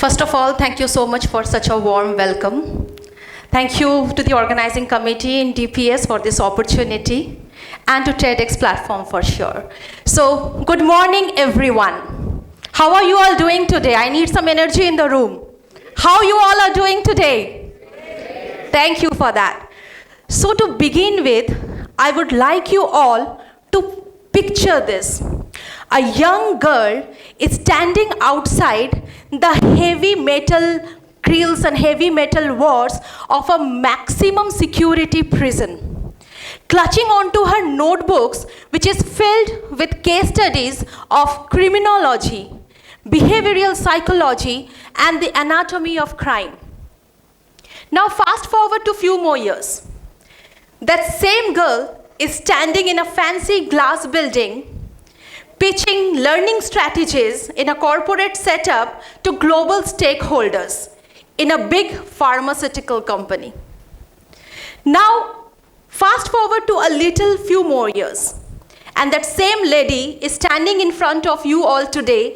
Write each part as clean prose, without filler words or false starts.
First of all, thank you so much for such a warm welcome. Thank you to the organizing committee in DPS for this opportunity and to TEDx platform for sure. So, good morning everyone. How are you all doing today? I need some energy in the room. How you all are doing today? Thank you for that. So to begin with, I would like you all to picture this. A young girl is standing outside the heavy metal grills and heavy metal walls of a maximum security prison, clutching onto her notebooks, which is filled with case studies of criminology, behavioral psychology, and the anatomy of crime. Now fast forward to few more years. That same girl is standing in a fancy glass building, pitching learning strategies in a corporate setup to global stakeholders in a big pharmaceutical company. Now, fast forward to a little few more years, and that same lady is standing in front of you all today,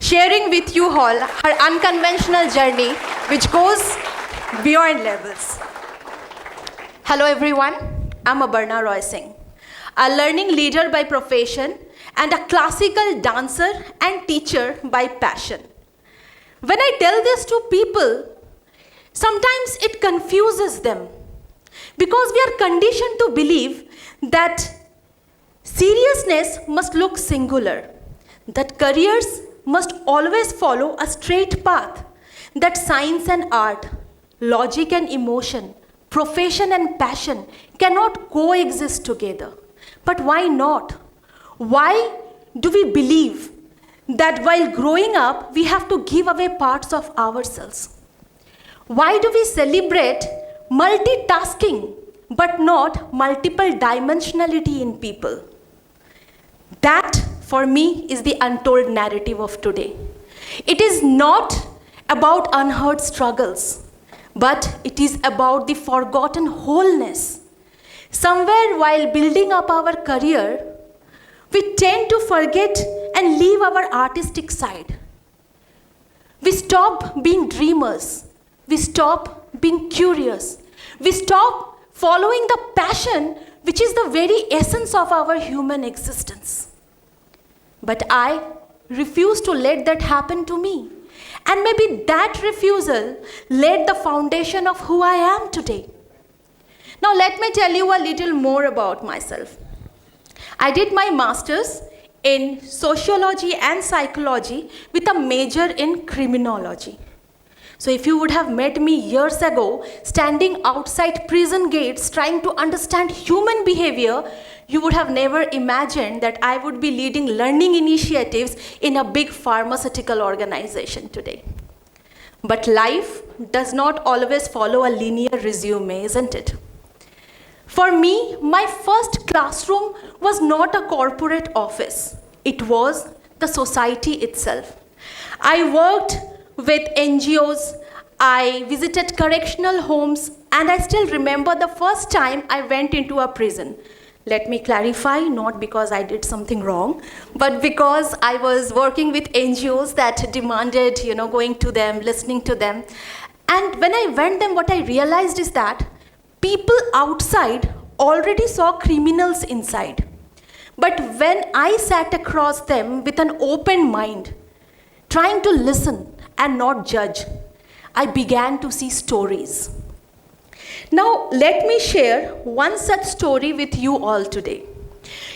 sharing with you all her unconventional journey, which goes beyond levels. Hello everyone, I'm Aparna Roy Singh, a learning leader by profession and a classical dancer and teacher by passion. When I tell this to people, sometimes it confuses them because we are conditioned to believe that seriousness must look singular, that careers must always follow a straight path, that science and art, logic and emotion, profession and passion cannot coexist together. But why not? Why do we believe that while growing up, we have to give away parts of ourselves? Why do we celebrate multitasking but not multiple dimensionality in people? That, for me, is the untold narrative of today. It is not about unheard struggles, but it is about the forgotten wholeness. Somewhere while building up our career, we tend to forget and leave our artistic side. We stop being dreamers. We stop being curious. We stop following the passion which is the very essence of our human existence. But I refuse to let that happen to me. And maybe that refusal laid the foundation of who I am today. Now let me tell you a little more about myself. I did my master's in sociology and psychology with a major in criminology. So if you would have met me years ago, standing outside prison gates trying to understand human behavior, you would have never imagined that I would be leading learning initiatives in a big pharmaceutical organization today. But life does not always follow a linear resume, isn't it? For me, my first classroom was not a corporate office. It was the society itself. I worked with NGOs, I visited correctional homes, and I still remember the first time I went into a prison. Let me clarify, not because I did something wrong, but because I was working with NGOs that demanded, going to them, listening to them. And when I went there, what I realized is that people outside already saw criminals inside. But when I sat across them with an open mind, trying to listen and not judge, I began to see stories. Now, let me share one such story with you all today.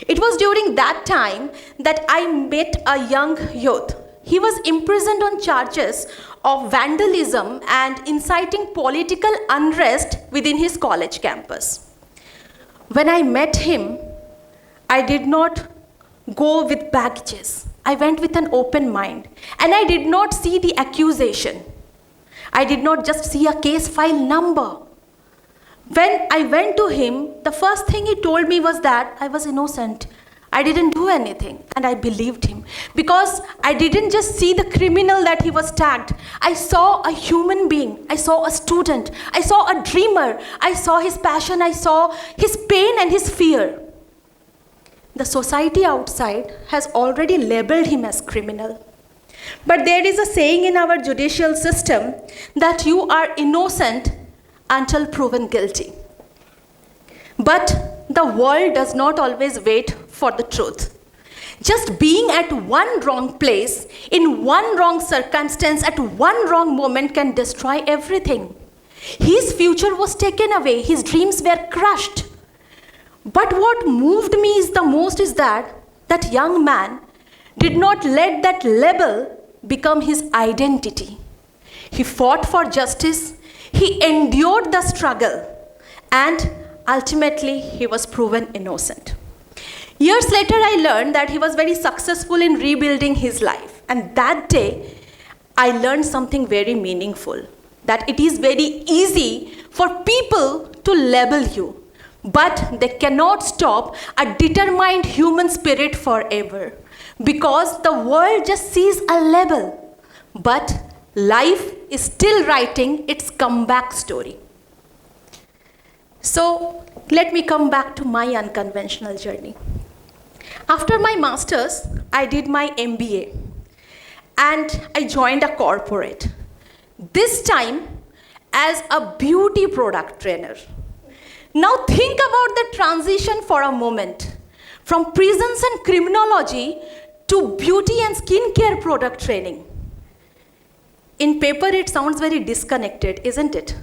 It was during that time that I met a young youth. He was imprisoned on charges of vandalism and inciting political unrest within his college campus. When I met him, I did not go with baggages. I went with an open mind, and I did not see the accusation. I did not just see a case file number. When I went to him, the first thing he told me was that I was innocent. I didn't do anything, and I believed him because I didn't just see the criminal that he was tagged. I saw a human being. I saw a student. I saw a dreamer. I saw his passion. I saw his pain and his fear. The society outside has already labeled him as criminal. But there is a saying in our judicial system that you are innocent until proven guilty. But the world does not always wait for the truth. Just being at one wrong place, in one wrong circumstance, at one wrong moment can destroy everything. His future was taken away, his dreams were crushed. But what moved me the most is that that young man did not let that label become his identity. He fought for justice, he endured the struggle, and ultimately he was proven innocent. Years later, I learned that he was very successful in rebuilding his life. And that day, I learned something very meaningful, that it is very easy for people to label you, but they cannot stop a determined human spirit forever, because the world just sees a label, but life is still writing its comeback story. So let me come back to my unconventional journey. After my master's, I did my MBA and I joined a corporate. This time as a beauty product trainer. Now think about the transition for a moment. From prisons and criminology to beauty and skincare product training. In paper, it sounds very disconnected, isn't it?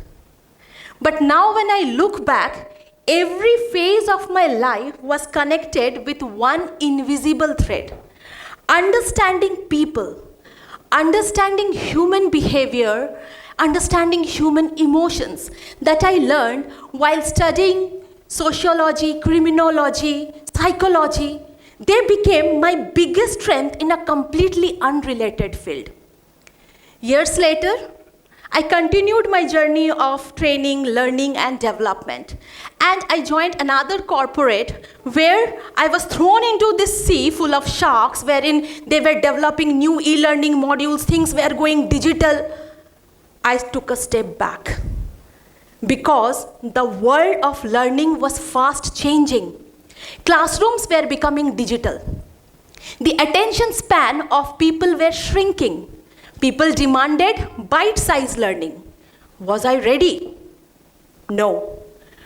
But now when I look back, every phase of my life was connected with one invisible thread. Understanding people, understanding human behavior, understanding human emotions that I learned while studying sociology, criminology, psychology. They became my biggest strength in a completely unrelated field. Years later, I continued my journey of training, learning, and development. And I joined another corporate where I was thrown into this sea full of sharks, wherein they were developing new e-learning modules, things were going digital. I took a step back because the world of learning was fast changing. Classrooms were becoming digital. The attention span of people were shrinking. People demanded bite-sized learning. Was I ready? No.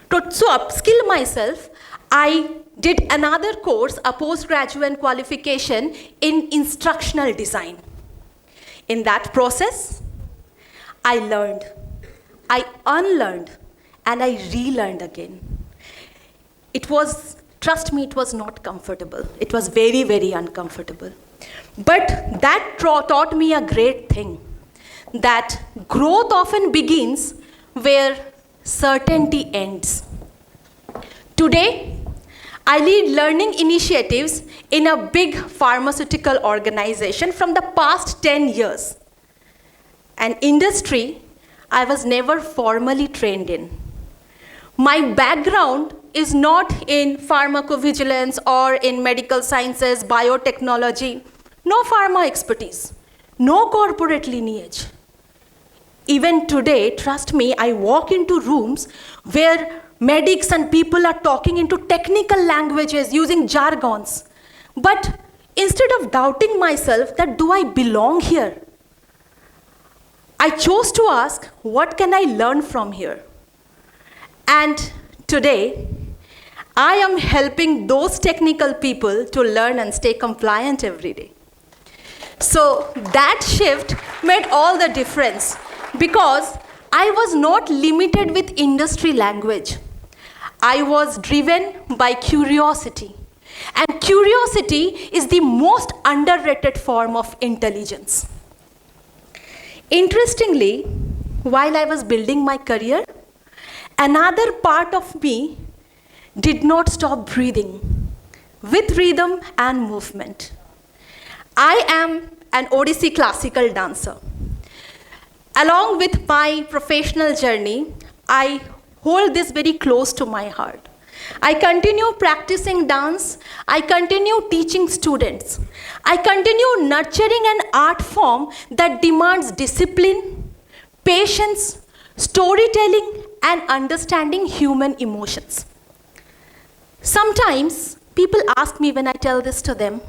To upskill myself, I did another course, a postgraduate qualification in instructional design. In that process, I learned, I unlearned, and I relearned again. It was, trust me, it was not comfortable. It was very, very uncomfortable. But that taught me a great thing, that growth often begins where certainty ends. Today, I lead learning initiatives in a big pharmaceutical organization from the past 10 years. An industry I was never formally trained in. My background is not in pharmacovigilance or in medical sciences, biotechnology. No pharma expertise, no corporate lineage. Even today, trust me, I walk into rooms where medics and people are talking into technical languages, using jargons. But instead of doubting myself that do I belong here, I chose to ask, what can I learn from here? And today, I am helping those technical people to learn and stay compliant every day. So that shift made all the difference because I was not limited with industry language. I was driven by curiosity. And curiosity is the most underrated form of intelligence. Interestingly, while I was building my career, another part of me did not stop breathing with rhythm and movement. I am an Odissi classical dancer. Along with my professional journey, I hold this very close to my heart. I continue practicing dance. I continue teaching students. I continue nurturing an art form that demands discipline, patience, storytelling, and understanding human emotions. Sometimes people ask me when I tell this to them,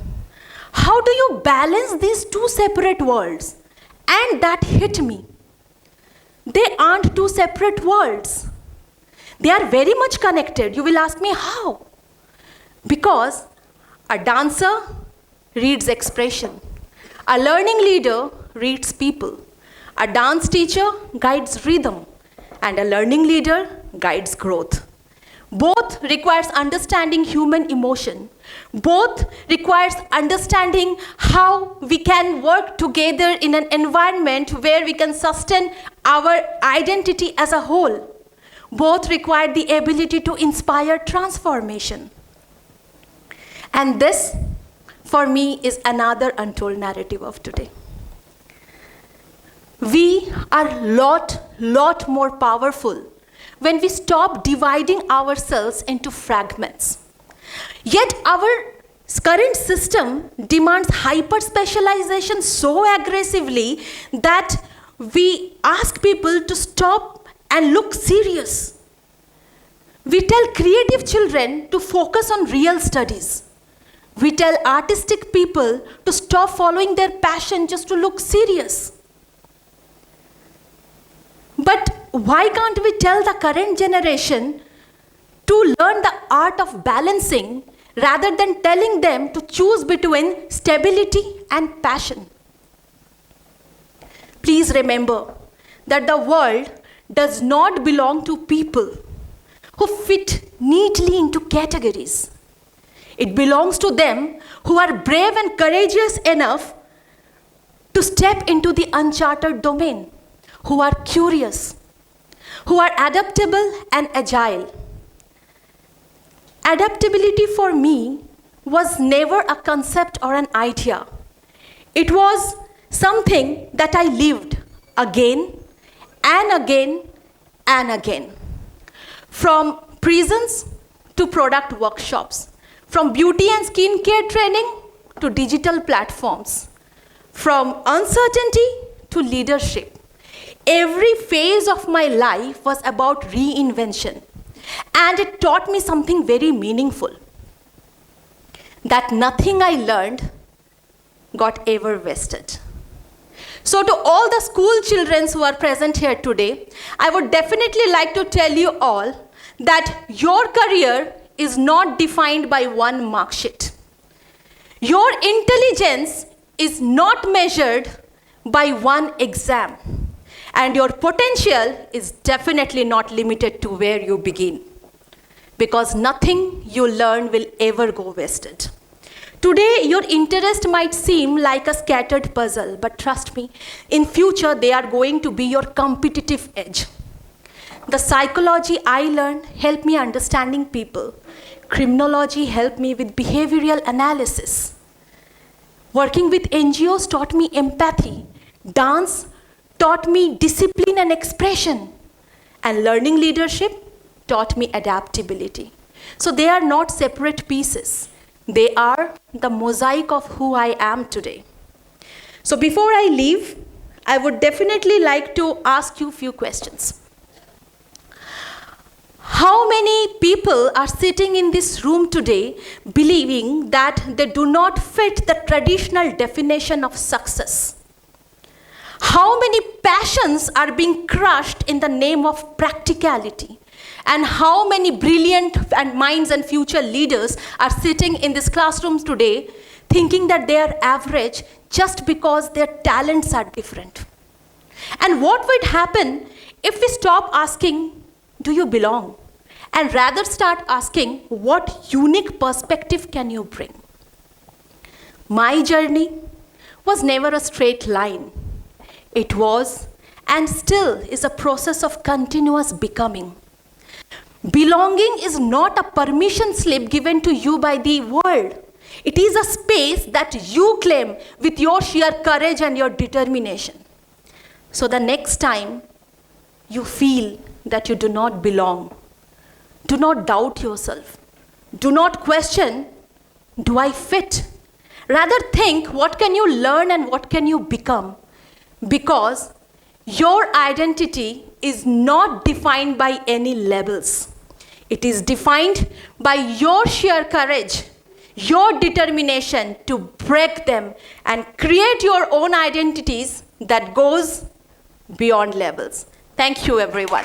How do you balance these two separate worlds? And that hit me. They aren't two separate worlds. They are very much connected. You will ask me how? Because a dancer reads expression. A learning leader reads people. A dance teacher guides rhythm. And a learning leader guides growth. Both requires understanding human emotion. Both requires understanding how we can work together in an environment where we can sustain our identity as a whole. Both require the ability to inspire transformation. And this, for me, is another untold narrative of today. We are lot more powerful when we stop dividing ourselves into fragments. Yet our current system demands hyper-specialization so aggressively that we ask people to stop and look serious. We tell creative children to focus on real studies. We tell artistic people to stop following their passion just to look serious. But why can't we tell the current generation to learn the art of balancing rather than telling them to choose between stability and passion? Please remember that the world does not belong to people who fit neatly into categories. It belongs to them who are brave and courageous enough to step into the uncharted domain, who are curious, who are adaptable and agile. Adaptability for me was never a concept or an idea. It was something that I lived again and again and again. From prisons to product workshops, from beauty and skincare training to digital platforms, from uncertainty to leadership. Every phase of my life was about reinvention, and it taught me something very meaningful, that nothing I learned got ever wasted. So to all the school children who are present here today, I would definitely like to tell you all that your career is not defined by one mark sheet. Your intelligence is not measured by one exam. And your potential is definitely not limited to where you begin. Because nothing you learn will ever go wasted. Today, your interest might seem like a scattered puzzle, but trust me, in future, they are going to be your competitive edge. The psychology I learned helped me understanding people. Criminology helped me with behavioral analysis. Working with NGOs taught me empathy. Dance taught me discipline and expression. And learning leadership taught me adaptability. So they are not separate pieces. They are the mosaic of who I am today. So before I leave, I would definitely like to ask you a few questions. How many people are sitting in this room today believing that they do not fit the traditional definition of success? How many passions are being crushed in the name of practicality? And how many brilliant minds and future leaders are sitting in this classroom today thinking that they are average just because their talents are different? And what would happen if we stop asking, do you belong? And rather start asking, what unique perspective can you bring? My journey was never a straight line. It was and still is a process of continuous becoming. Belonging is not a permission slip given to you by the world. It is a space that you claim with your sheer courage and your determination. So the next time you feel that you do not belong, do not doubt yourself. Do not question, do I fit? Rather think, what can you learn and what can you become? Because your identity is not defined by any labels. It is defined by your sheer courage, your determination to break them and create your own identities that goes beyond labels. Thank you, everyone.